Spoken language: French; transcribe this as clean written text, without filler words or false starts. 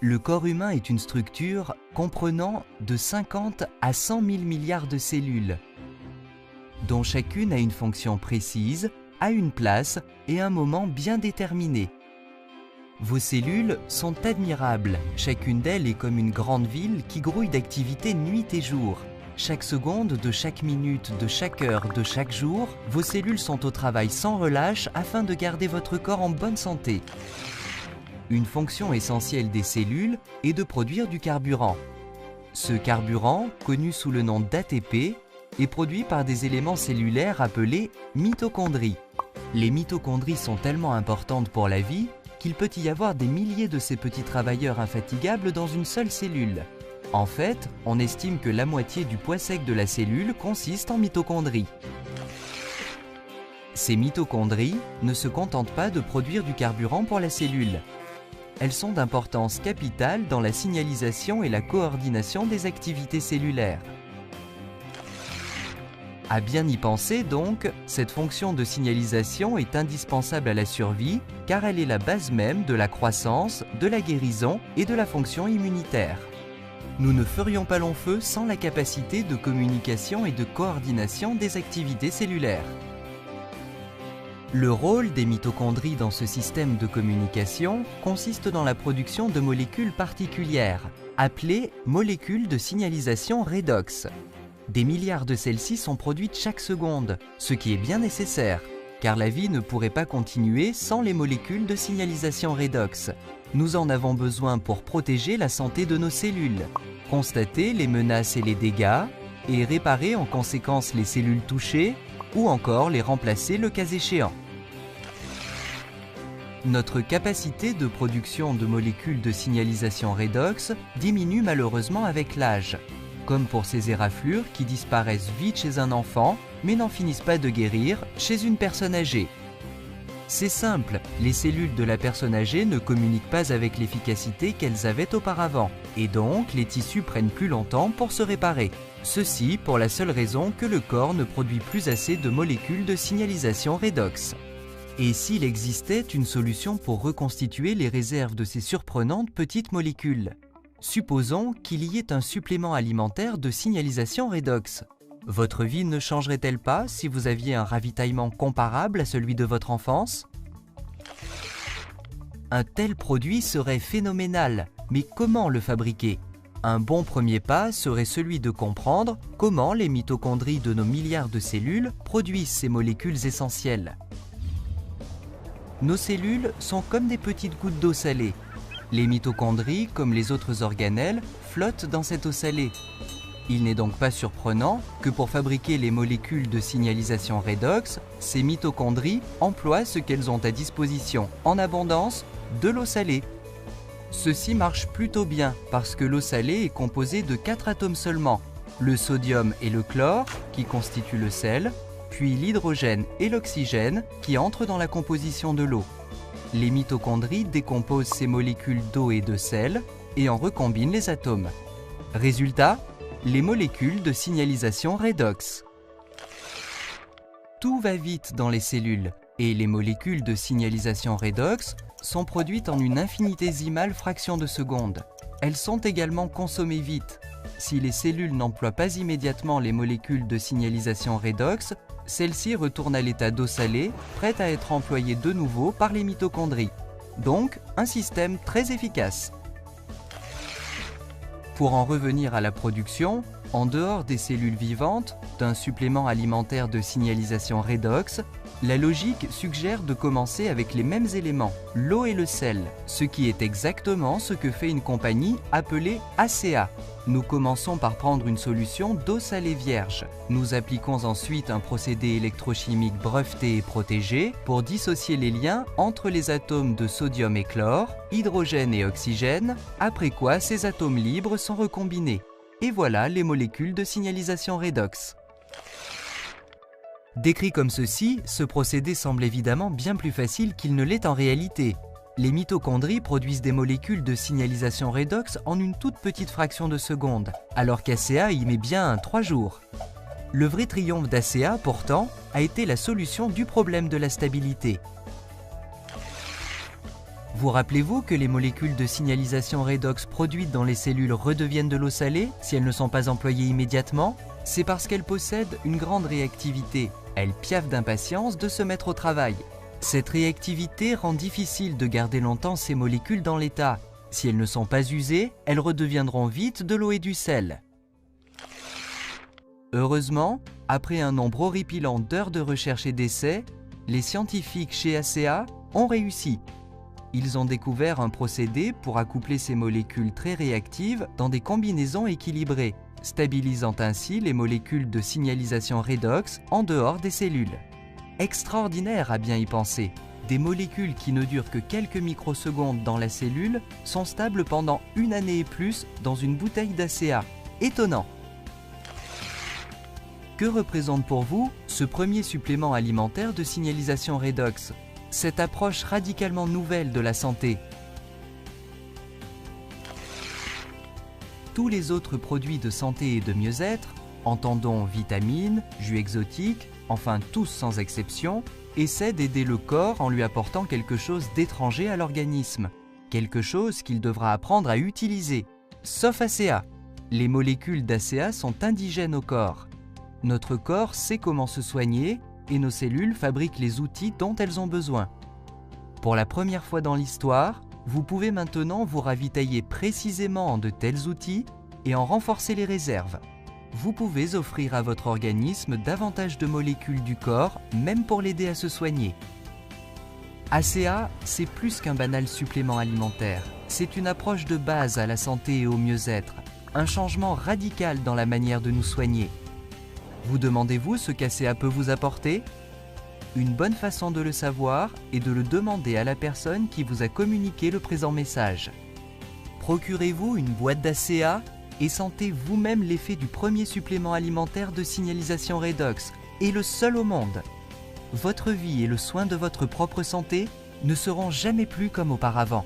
Le corps humain est une structure comprenant de 50 à 100 000 milliards de cellules, dont chacune a une fonction précise, a une place et un moment bien déterminé. Vos cellules sont admirables, chacune d'elles est comme une grande ville qui grouille d'activités nuit et jour. Chaque seconde, de chaque minute, de chaque heure, de chaque jour, vos cellules sont au travail sans relâche afin de garder votre corps en bonne santé. Une fonction essentielle des cellules est de produire du carburant. Ce carburant, connu sous le nom d'ATP, est produit par des éléments cellulaires appelés mitochondries. Les mitochondries sont tellement importantes pour la vie qu'il peut y avoir des milliers de ces petits travailleurs infatigables dans une seule cellule. En fait, on estime que la moitié du poids sec de la cellule consiste en mitochondries. Ces mitochondries ne se contentent pas de produire du carburant pour la cellule. Elles sont d'importance capitale dans la signalisation et la coordination des activités cellulaires. À bien y penser donc, cette fonction de signalisation est indispensable à la survie car elle est la base même de la croissance, de la guérison et de la fonction immunitaire. Nous ne ferions pas long feu sans la capacité de communication et de coordination des activités cellulaires. Le rôle des mitochondries dans ce système de communication consiste dans la production de molécules particulières, appelées molécules de signalisation redox. Des milliards de celles-ci sont produites chaque seconde, ce qui est bien nécessaire, car la vie ne pourrait pas continuer sans les molécules de signalisation redox. Nous en avons besoin pour protéger la santé de nos cellules, constater les menaces et les dégâts, et réparer en conséquence les cellules touchées, ou encore les remplacer le cas échéant. Notre capacité de production de molécules de signalisation redox diminue malheureusement avec l'âge, comme pour ces éraflures qui disparaissent vite chez un enfant, mais n'en finissent pas de guérir chez une personne âgée. C'est simple, les cellules de la personne âgée ne communiquent pas avec l'efficacité qu'elles avaient auparavant, et donc les tissus prennent plus longtemps pour se réparer. Ceci pour la seule raison que le corps ne produit plus assez de molécules de signalisation redox. Et s'il existait une solution pour reconstituer les réserves de ces surprenantes petites molécules? Supposons qu'il y ait un supplément alimentaire de signalisation redox. Votre vie ne changerait-elle pas si vous aviez un ravitaillement comparable à celui de votre enfance? Un tel produit serait phénoménal, mais comment le fabriquer? Un bon premier pas serait celui de comprendre comment les mitochondries de nos milliards de cellules produisent ces molécules essentielles. Nos cellules sont comme des petites gouttes d'eau salée. Les mitochondries, comme les autres organelles, flottent dans cette eau salée. Il n'est donc pas surprenant que pour fabriquer les molécules de signalisation redox, ces mitochondries emploient ce qu'elles ont à disposition en abondance, de l'eau salée. Ceci marche plutôt bien parce que l'eau salée est composée de 4 atomes seulement, le sodium et le chlore qui constituent le sel, puis l'hydrogène et l'oxygène qui entrent dans la composition de l'eau. Les mitochondries décomposent ces molécules d'eau et de sel et en recombinent les atomes. Résultat, les molécules de signalisation redox. Tout va vite dans les cellules et les molécules de signalisation redox sont produites en une infinitésimale fraction de seconde. Elles sont également consommées vite. Si les cellules n'emploient pas immédiatement les molécules de signalisation redox, celles-ci retournent à l'état d'eau salée, prête à être employée de nouveau par les mitochondries. Donc, un système très efficace. Pour en revenir à la production, en dehors des cellules vivantes, d'un supplément alimentaire de signalisation redox, la logique suggère de commencer avec les mêmes éléments, l'eau et le sel, ce qui est exactement ce que fait une compagnie appelée ACA. Nous commençons par prendre une solution d'eau salée vierge. Nous appliquons ensuite un procédé électrochimique breveté et protégé pour dissocier les liens entre les atomes de sodium et chlore, hydrogène et oxygène, après quoi ces atomes libres sont recombinés. Et voilà les molécules de signalisation redox. Décrit comme ceci, ce procédé semble évidemment bien plus facile qu'il ne l'est en réalité. Les mitochondries produisent des molécules de signalisation redox en une toute petite fraction de seconde, alors qu'ACA y met bien 3 jours. Le vrai triomphe d'ACA, pourtant, a été la solution du problème de la stabilité. Vous rappelez-vous que les molécules de signalisation redox produites dans les cellules redeviennent de l'eau salée si elles ne sont pas employées immédiatement? C'est parce qu'elles possèdent une grande réactivité. Elles piaffent d'impatience de se mettre au travail. Cette réactivité rend difficile de garder longtemps ces molécules dans l'état. Si elles ne sont pas usées, elles redeviendront vite de l'eau et du sel. Heureusement, après un nombre horripilant d'heures de recherche et d'essais, les scientifiques chez ACEA ont réussi. Ils ont découvert un procédé pour accoupler ces molécules très réactives dans des combinaisons équilibrées, stabilisant ainsi les molécules de signalisation redox en dehors des cellules. Extraordinaire à bien y penser. Des molécules qui ne durent que quelques microsecondes dans la cellule sont stables pendant une année et plus dans une bouteille d'ACEA. Étonnant! Que représente pour vous ce premier supplément alimentaire de signalisation redox? Cette approche radicalement nouvelle de la santé. Tous les autres produits de santé et de mieux-être, entendons vitamines, jus exotiques, enfin tous sans exception, essaient d'aider le corps en lui apportant quelque chose d'étranger à l'organisme, quelque chose qu'il devra apprendre à utiliser, sauf ACEA. Les molécules d'ACEA sont indigènes au corps. Notre corps sait comment se soigner et nos cellules fabriquent les outils dont elles ont besoin. Pour la première fois dans l'histoire, vous pouvez maintenant vous ravitailler précisément de tels outils et en renforcer les réserves. Vous pouvez offrir à votre organisme davantage de molécules du corps, même pour l'aider à se soigner. ACEA, c'est plus qu'un banal supplément alimentaire. C'est une approche de base à la santé et au mieux-être, un changement radical dans la manière de nous soigner. Vous demandez-vous ce qu'ACEA peut vous apporter? Une bonne façon de le savoir est de le demander à la personne qui vous a communiqué le présent message. Procurez-vous une boîte d'ACEA et sentez vous-même l'effet du premier supplément alimentaire de signalisation redox, et le seul au monde. Votre vie et le soin de votre propre santé ne seront jamais plus comme auparavant.